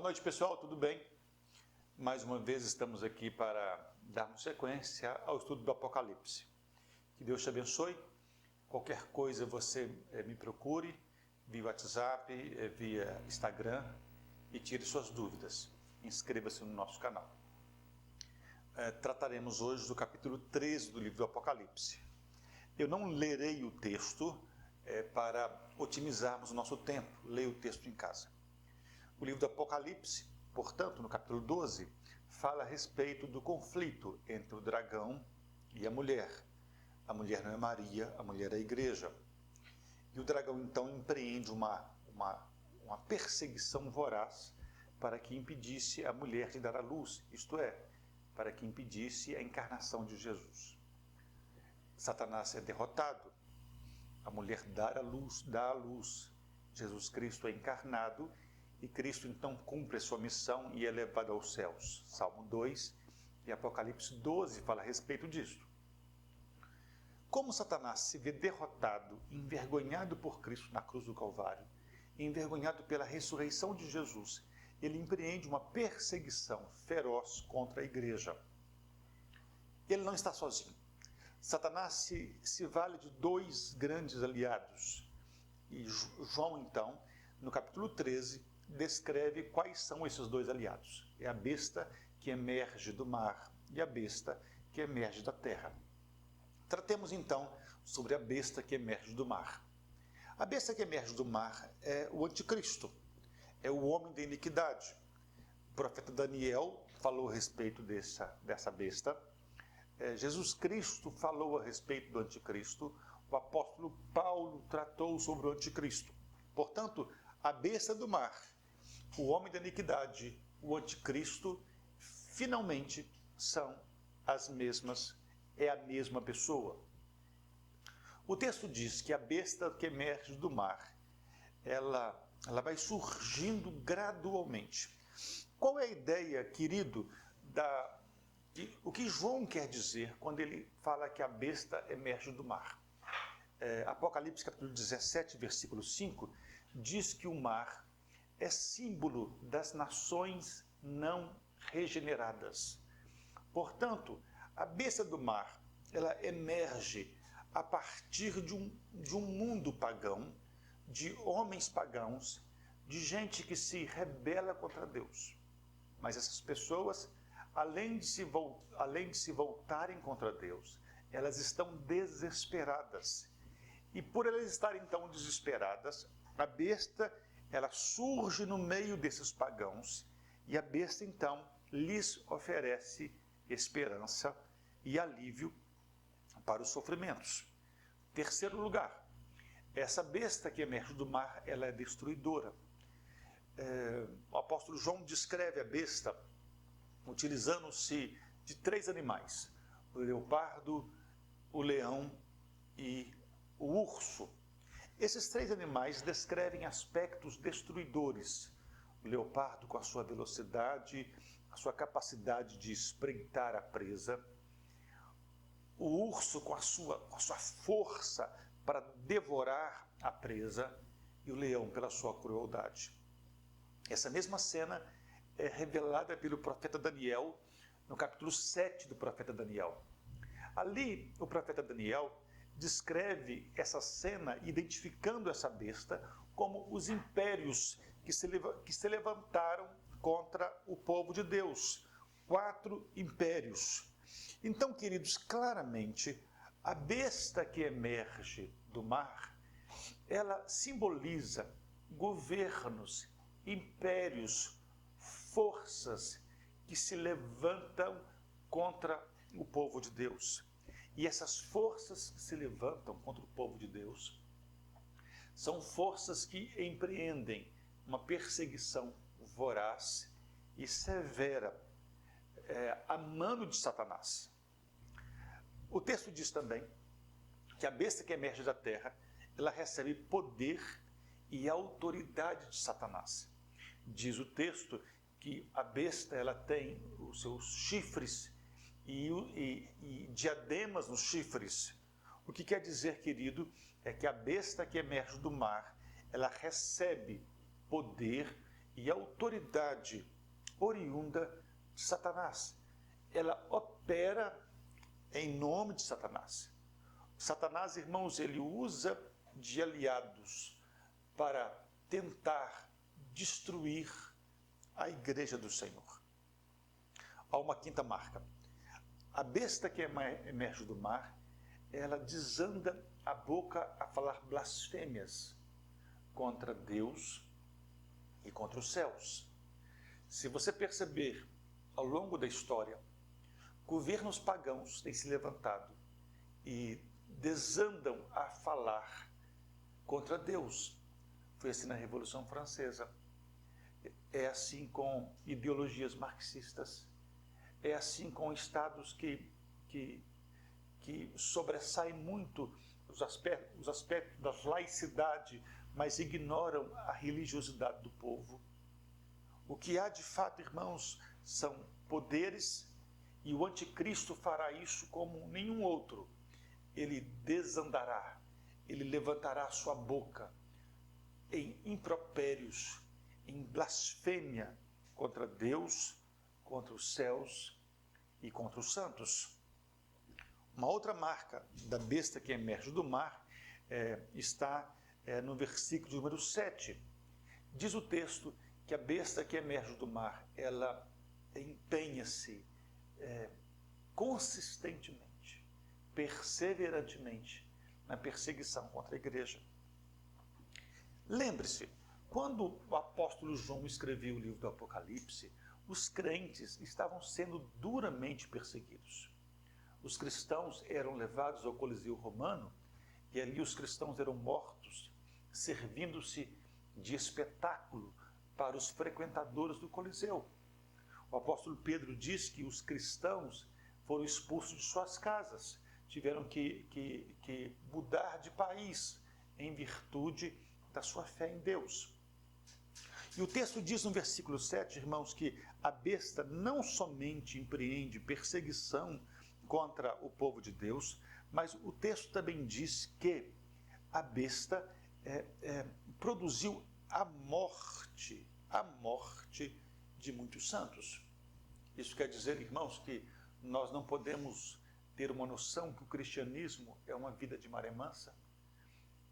noite, pessoal, tudo bem? Mais uma vez estamos aqui para darmos sequência ao estudo do Apocalipse. Que Deus te abençoe. Qualquer coisa você me procure via WhatsApp, via Instagram e tire suas dúvidas. Inscreva-se no nosso canal. Trataremos hoje do capítulo 13 do livro do Apocalipse. Eu não lerei o texto para otimizarmos o nosso tempo. Leia o texto em casa. O livro do Apocalipse, portanto, no capítulo 12, fala a respeito do conflito entre o dragão e a mulher. A mulher não é Maria, a mulher é a igreja. E o dragão, então, empreende uma perseguição voraz para que impedisse a mulher de dar à luz, isto é, para que impedisse a encarnação de Jesus. Satanás é derrotado, a mulher dá à luz, Jesus Cristo é encarnado e Cristo então cumpre a sua missão e é levado aos céus. Salmo 2 e Apocalipse 12 fala a respeito disso. Como Satanás se vê derrotado, envergonhado por Cristo na cruz do Calvário, envergonhado pela ressurreição de Jesus, ele empreende uma perseguição feroz contra a igreja. Ele não está sozinho. Satanás se vale de dois grandes aliados. E João, então, no capítulo 13, descreve quais são esses dois aliados. É a besta que emerge do mar e a besta que emerge da terra. Tratemos, então, sobre a besta que emerge do mar. A besta que emerge do mar é o anticristo, é o homem da iniquidade. O profeta Daniel falou a respeito dessa besta. Jesus Cristo falou a respeito do anticristo. O apóstolo Paulo tratou sobre o anticristo. Portanto, a besta do mar, o homem da iniquidade, o anticristo, finalmente são as mesmas, é a mesma pessoa. O texto diz que a besta que emerge do mar, ela vai surgindo gradualmente. Qual é a ideia, querido, o que João quer dizer quando ele fala que a besta emerge do mar? Apocalipse capítulo 17, versículo 5, diz que o mar é símbolo das nações não regeneradas. Portanto, a besta do mar, ela emerge a partir de um mundo pagão, de homens pagãos, de gente que se rebela contra Deus. Mas essas pessoas, além de se voltarem contra Deus, elas estão desesperadas. E por elas estarem então desesperadas, a besta, ela surge no meio desses pagãos e a besta então lhes oferece esperança e alívio para os sofrimentos. Terceiro lugar, essa besta que emerge do mar, ela é destruidora. O apóstolo João descreve a besta utilizando-se de três animais: o leopardo, o leão e o urso. Esses três animais descrevem aspectos destruidores. O leopardo com a sua velocidade, a sua capacidade de espreitar a presa. O urso com a sua força para devorar a presa. E o leão pela sua crueldade. Essa mesma cena é revelada pelo profeta Daniel no capítulo 7 do profeta Daniel. Ali, o profeta Daniel descreve essa cena identificando essa besta como os impérios que se levantaram contra o povo de Deus. 4 impérios. Então, queridos, claramente, a besta que emerge do mar, ela simboliza governos, impérios, forças que se levantam contra o povo de Deus. E essas forças que se levantam contra o povo de Deus são forças que empreendem uma perseguição voraz e severa a mano de Satanás. O texto diz também que a besta que emerge da terra, ela recebe poder e autoridade de Satanás. Diz o texto que a besta, ela tem os seus chifres e diademas nos chifres. O que quer dizer, querido, é que a besta que emerge do mar, ela recebe poder e autoridade oriunda de Satanás. Ela opera em nome de Satanás. Satanás, irmãos, ele usa de aliados para tentar destruir a igreja do Senhor. Há uma quinta marca. A besta que emerge do mar, ela desanda a boca a falar blasfêmias contra Deus e contra os céus. Se você perceber, ao longo da história, governos pagãos têm se levantado e desandam a falar contra Deus. Foi assim na Revolução Francesa. É assim com ideologias marxistas. É assim com estados que sobressaem muito os aspectos da laicidade, mas ignoram a religiosidade do povo. O que há de fato, irmãos, são poderes, e o anticristo fará isso como nenhum outro. Ele desandará, ele levantará sua boca em impropérios, em blasfêmia contra Deus, contra os céus e contra os santos. Uma outra marca da besta que emerge do mar está no versículo de número 7. Diz o texto que a besta que emerge do mar, ela empenha-se consistentemente, perseverantemente na perseguição contra a igreja. Lembre-se, quando o apóstolo João escreveu o livro do Apocalipse, os crentes estavam sendo duramente perseguidos. Os cristãos eram levados ao Coliseu Romano e ali os cristãos eram mortos, servindo-se de espetáculo para os frequentadores do Coliseu. O apóstolo Pedro diz que os cristãos foram expulsos de suas casas, tiveram que mudar de país em virtude da sua fé em Deus. E o texto diz no versículo 7, irmãos, que a besta não somente empreende perseguição contra o povo de Deus, mas o texto também diz que a besta produziu a morte de muitos santos. Isso quer dizer, irmãos, que nós não podemos ter uma noção que o cristianismo é uma vida de maré mansa.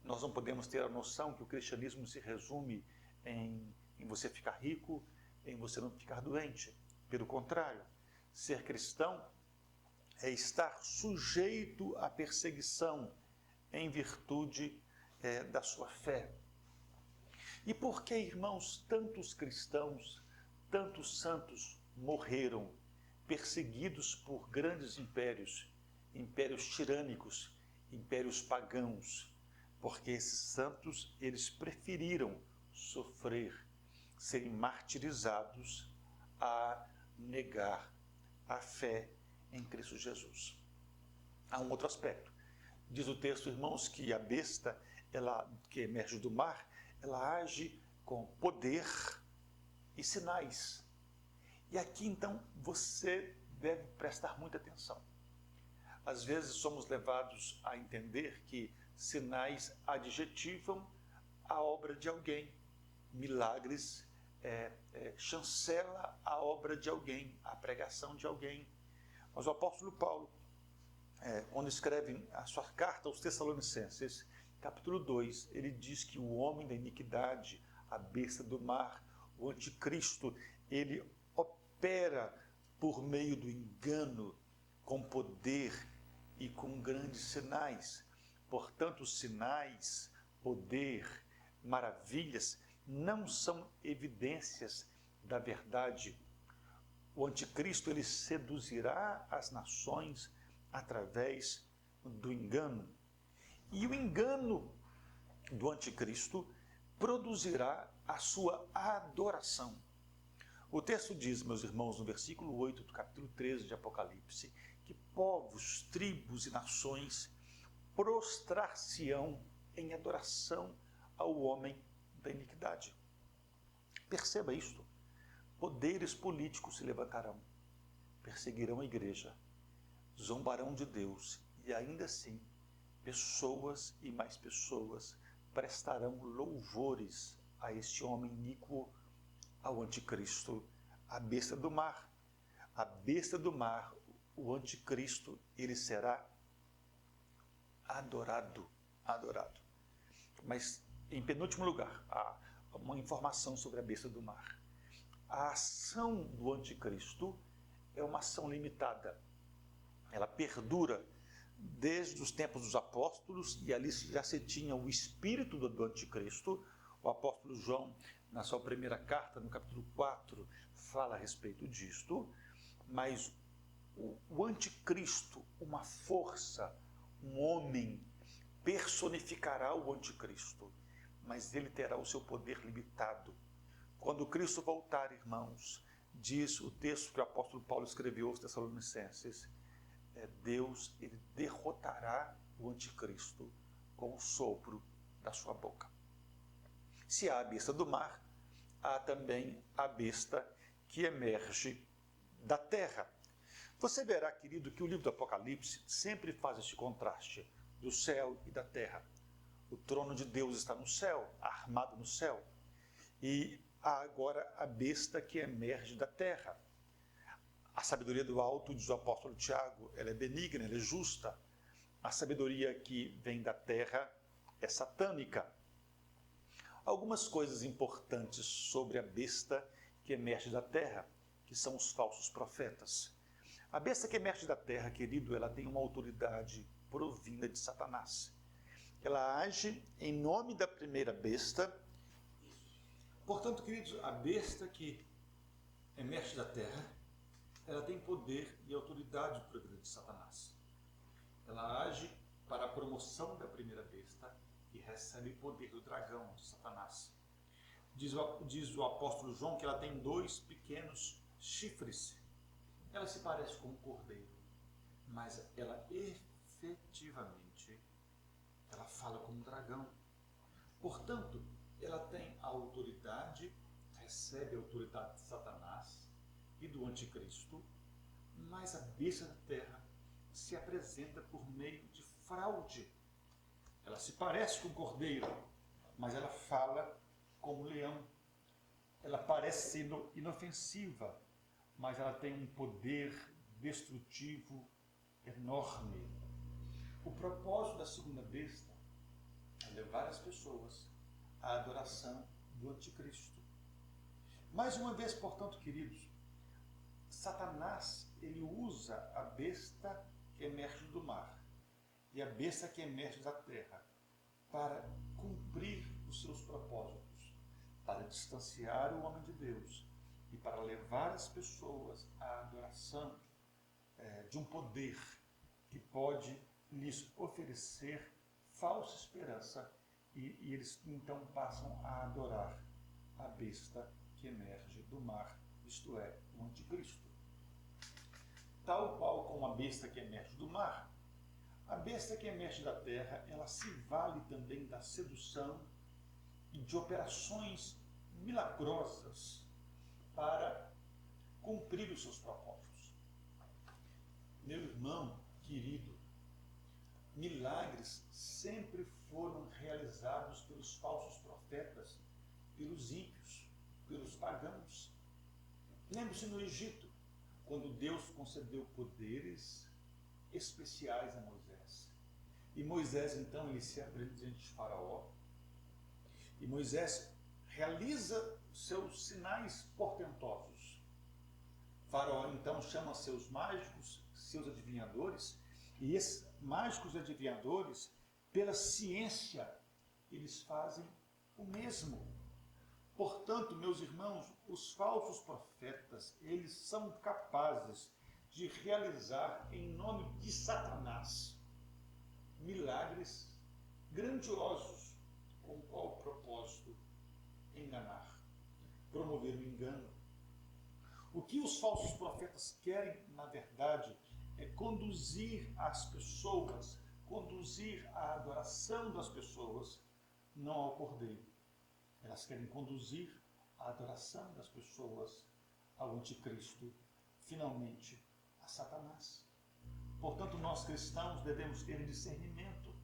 Nós não podemos ter a noção que o cristianismo se resume em você ficar rico, em você não ficar doente. Pelo contrário, ser cristão é estar sujeito à perseguição em virtude da sua fé. E por que, irmãos, tantos cristãos, tantos santos morreram perseguidos por grandes impérios, impérios tirânicos, impérios pagãos? Porque esses santos, eles preferiram sofrer, serem martirizados a negar a fé em Cristo Jesus. Há um outro aspecto. Diz o texto, irmãos, que a besta, que emerge do mar, ela age com poder e sinais. E aqui, então, você deve prestar muita atenção. Às vezes somos levados a entender que sinais adjetivam a obra de alguém. Milagres chancela a obra de alguém, a pregação de alguém. Mas o apóstolo Paulo, quando escreve a sua carta aos Tessalonicenses, capítulo 2, ele diz que o homem da iniquidade, a besta do mar, o anticristo, ele opera por meio do engano, com poder e com grandes sinais. Portanto, sinais, poder, maravilhas não são evidências da verdade. O anticristo, ele seduzirá as nações através do engano. E o engano do anticristo produzirá a sua adoração. O texto diz, meus irmãos, no versículo 8 do capítulo 13 de Apocalipse, que povos, tribos e nações prostrar-se-ão em adoração ao homem da iniquidade. Perceba isto. Poderes políticos se levantarão, perseguirão a igreja, zombarão de Deus e ainda assim pessoas e mais pessoas prestarão louvores a este homem iníquo, ao anticristo, a besta do mar. A besta do mar, o anticristo, ele será adorado. Mas, em penúltimo lugar, há uma informação sobre a besta do mar. A ação do anticristo é uma ação limitada. Ela perdura desde os tempos dos apóstolos, e ali já se tinha o espírito do anticristo. O apóstolo João, na sua primeira carta, no capítulo 4, fala a respeito disto. Mas o anticristo, uma força, um homem, personificará o anticristo, mas ele terá o seu poder limitado. Quando Cristo voltar, irmãos, diz o texto que o apóstolo Paulo escreveu aos Tessalonicenses, Deus, ele derrotará o anticristo com o sopro da sua boca. Se há a besta do mar, há também a besta que emerge da terra. Você verá, querido, que o livro do Apocalipse sempre faz esse contraste do céu e da terra. O trono de Deus está no céu, armado no céu. E há agora a besta que emerge da terra. A sabedoria do alto, diz o apóstolo Tiago, ela é benigna, ela é justa. A sabedoria que vem da terra é satânica. Algumas coisas importantes sobre a besta que emerge da terra, que são os falsos profetas. A besta que emerge da terra, querido, ela tem uma autoridade provinda de Satanás. Ela age em nome da primeira besta. Portanto, queridos, a besta que emerge da terra, ela tem poder e autoridade provinda de Satanás. Ela age para a promoção da primeira besta e recebe o poder do dragão, de Satanás. Diz o apóstolo João que ela tem 2 pequenos chifres. Ela se parece com um cordeiro, mas ela efetivamente, ela fala como um dragão. Portanto, ela tem a autoridade, recebe a autoridade de Satanás e do anticristo, mas a besta da terra se apresenta por meio de fraude. Ela se parece com um cordeiro, mas ela fala como um leão. Ela parece ser inofensiva, mas ela tem um poder destrutivo enorme. O propósito da segunda besta é levar as pessoas à adoração do anticristo. Mais uma vez, portanto, queridos, Satanás, ele usa a besta que emerge do mar e a besta que emerge da terra para cumprir os seus propósitos, para distanciar o homem de Deus e para levar as pessoas à adoração de um poder que pode lhes oferecer falsa esperança e eles então passam a adorar a besta que emerge do mar, isto é, o anticristo. Tal qual como a besta que emerge do mar, a besta que emerge da terra, ela se vale também da sedução e de operações milagrosas para cumprir os seus propósitos. Meu irmão querido, milagres sempre foram realizados pelos falsos profetas, pelos ímpios, pelos pagãos. Lembre-se no Egito, quando Deus concedeu poderes especiais a Moisés. E Moisés, então, ele se apresenta diante de Faraó. E Moisés realiza seus sinais portentosos. Faraó, então, chama seus mágicos, seus adivinhadores, e esses mágicos e adivinhadores, pela ciência, eles fazem o mesmo. Portanto, meus irmãos, os falsos profetas, eles são capazes de realizar, em nome de Satanás, milagres grandiosos. Com qual propósito? Enganar, promover o engano. O que os falsos profetas querem, na verdade, é conduzir as pessoas, conduzir a adoração das pessoas, não ao Cordeiro. Elas querem conduzir a adoração das pessoas ao anticristo, finalmente a Satanás. Portanto, nós cristãos devemos ter discernimento,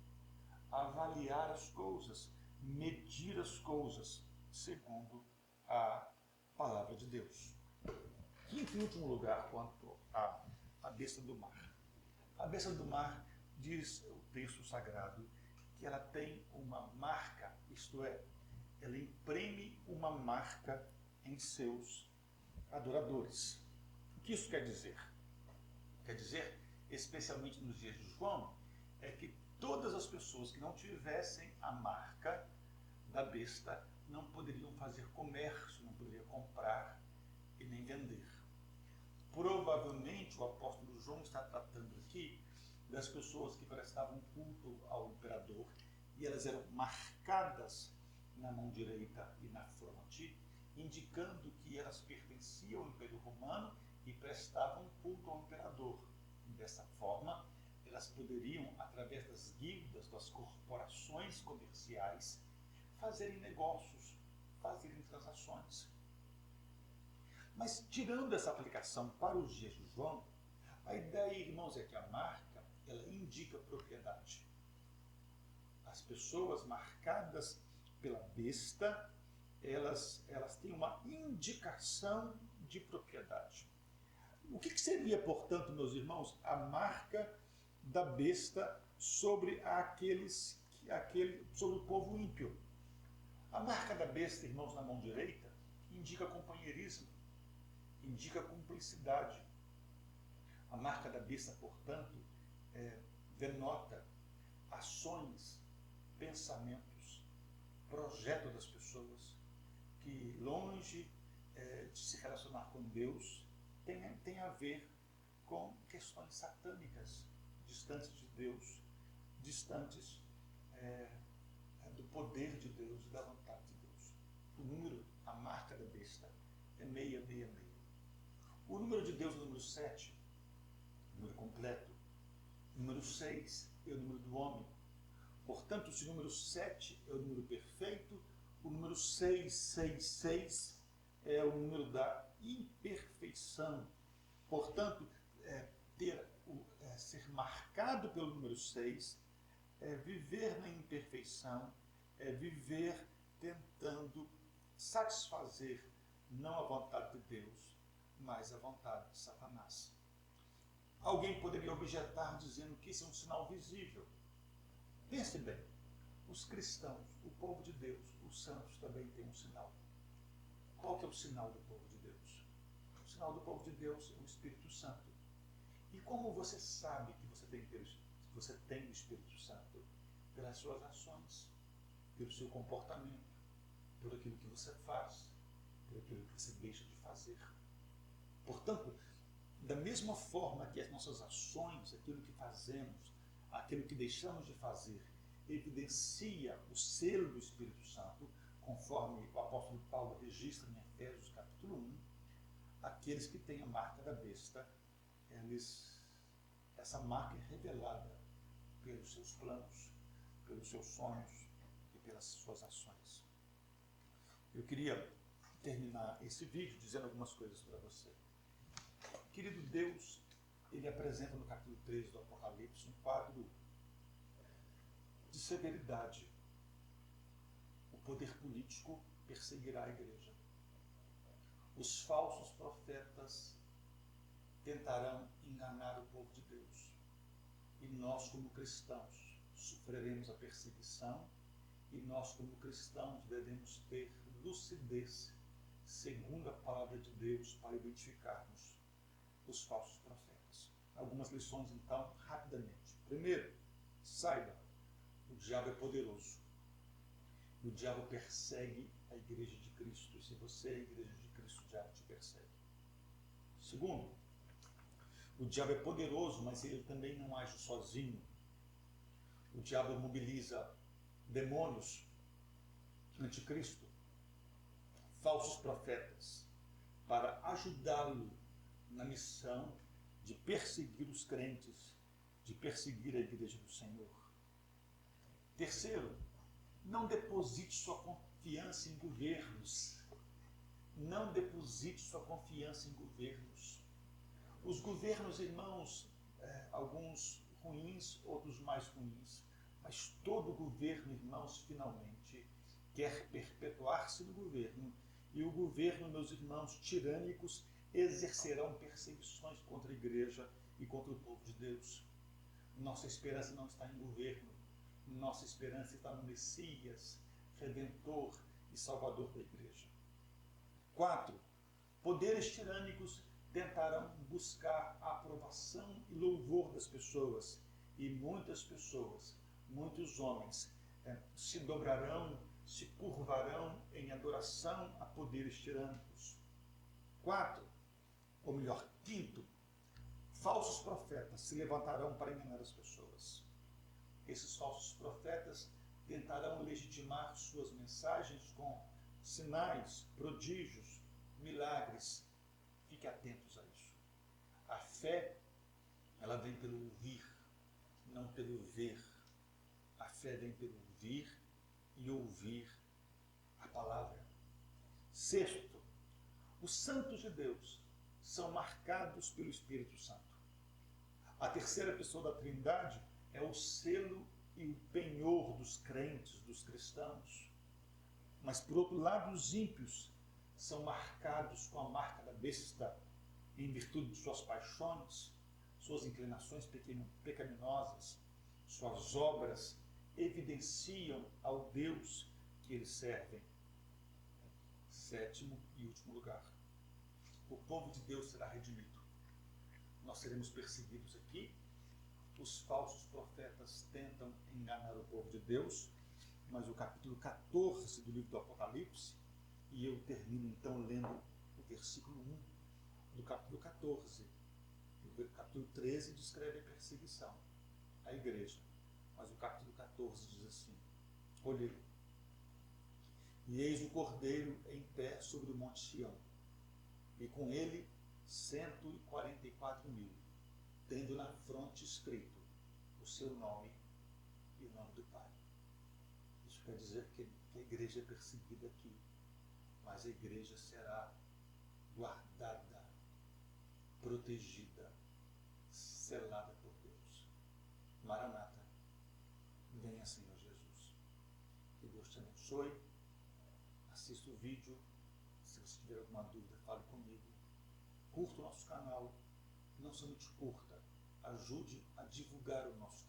avaliar as coisas, medir as coisas segundo a palavra de Deus. Quinto e último lugar, quanto à besta do mar. A besta do mar, diz o texto sagrado, que ela tem uma marca, isto é, ela imprime uma marca em seus adoradores. O que isso quer dizer? Quer dizer, especialmente nos dias de João, é que todas as pessoas que não tivessem a marca da besta não poderiam fazer comércio, não poderiam comprar e nem vender. Provavelmente o apóstolo João está tratando aqui das pessoas que prestavam culto ao imperador e elas eram marcadas na mão direita e na fronte, indicando que elas pertenciam ao Império Romano e prestavam culto ao imperador. E dessa forma, elas poderiam, através das guildas, das corporações comerciais, fazerem negócios, fazerem transações. Mas, tirando essa aplicação para os dias de João, a ideia, irmãos, é que a marca, ela indica propriedade. As pessoas marcadas pela besta, elas têm uma indicação de propriedade. O que seria, portanto, meus irmãos, a marca da besta sobre sobre o povo ímpio? A marca da besta, irmãos, na mão direita, indica companheirismo, indica cumplicidade. A marca da besta, portanto, denota ações, pensamentos, projeto das pessoas que, longe de se relacionar com Deus, tem a ver com questões satânicas, distantes de Deus, distantes do poder de Deus e da vontade de Deus. O número, a marca da besta, é 666. O número de Deus é o número 7, número completo. O número 6 é o número do homem. Portanto, se o número 7 é o número perfeito, o número 666 é o número da imperfeição. Portanto, ser marcado pelo número 6 é viver na imperfeição, é viver tentando satisfazer não a vontade de Deus, mas a vontade de Satanás. Alguém poderia objetar dizendo que isso é um sinal visível. Pense bem, os cristãos, o povo de Deus, os santos também têm um sinal. Qual que é o sinal do povo de Deus? O sinal do povo de Deus é o Espírito Santo. E como você sabe que você tem o Espírito Santo? Pelas suas ações, pelo seu comportamento, por aquilo que você faz, por aquilo que você deixa de fazer. Portanto, da mesma forma que as nossas ações, aquilo que fazemos, aquilo que deixamos de fazer, evidencia o selo do Espírito Santo, conforme o apóstolo Paulo registra em Efésios capítulo 1, aqueles que têm a marca da besta, essa marca é revelada pelos seus planos, pelos seus sonhos e pelas suas ações. Eu queria terminar esse vídeo dizendo algumas coisas para você. Querido Deus, ele apresenta no capítulo 3 do Apocalipse um quadro de severidade. O poder político perseguirá a igreja. Os falsos profetas tentarão enganar o povo de Deus. E nós, como cristãos, sofreremos a perseguição e nós, como cristãos, devemos ter lucidez, segundo a palavra de Deus, para identificarmos os falsos profetas. Algumas lições, então, rapidamente. Primeiro, saiba, o diabo é poderoso. O diabo persegue a igreja de Cristo. E se você é a igreja de Cristo, o diabo te persegue. Segundo, o diabo é poderoso, mas ele também não age sozinho. O diabo mobiliza demônios, anticristo, falsos profetas, para ajudá-lo na missão de perseguir os crentes, de perseguir a igreja do Senhor. Terceiro, não deposite sua confiança em governos. Não deposite sua confiança em governos. Os governos, irmãos, alguns ruins, outros mais ruins, mas todo governo, irmãos, finalmente quer perpetuar-se no governo e o governo, meus irmãos, tirânicos, exercerão perseguições contra a igreja e contra o povo de Deus. Nossa esperança não está em governo, nossa esperança está no Messias, Redentor e Salvador da igreja. 4. Poderes tirânicos tentarão buscar a aprovação e louvor das pessoas, e muitas pessoas, muitos homens, se dobrarão, se curvarão em adoração a poderes tirânicos. 4. Ou melhor, 5. Falsos profetas se levantarão para enganar as pessoas. Esses falsos profetas tentarão legitimar suas mensagens com sinais, prodígios, milagres. Fique atentos a isso. A fé, ela vem pelo ouvir, não pelo ver. A fé vem pelo ouvir e ouvir a palavra. 6. Os santos de Deus são marcados pelo Espírito Santo. A terceira pessoa da Trindade é o selo e o penhor dos crentes, dos cristãos. Mas, por outro lado, os ímpios são marcados com a marca da besta em virtude de suas paixões, suas inclinações pecaminosas, suas obras evidenciam ao Deus que eles servem. 7º e último lugar. O povo de Deus será redimido. Nós seremos perseguidos aqui. Os falsos profetas tentam enganar o povo de Deus, mas o capítulo 14 do livro do Apocalipse, e eu termino então lendo o versículo 1 do capítulo 14. O capítulo 13 descreve a perseguição à igreja, mas o capítulo 14 diz assim: olhei, e eis o Cordeiro em pé sobre o monte Sião, e com ele 144.000, tendo na fronte escrito o seu nome e o nome do Pai. Isso quer dizer que a igreja é perseguida aqui, mas a igreja será guardada, protegida, selada por Deus. Maranata, venha Senhor Jesus. Que Deus te abençoe. Assista o vídeo. Se você tiver alguma dúvida, fale comigo. Curta o nosso canal. Não somente curta, ajude a divulgar o nosso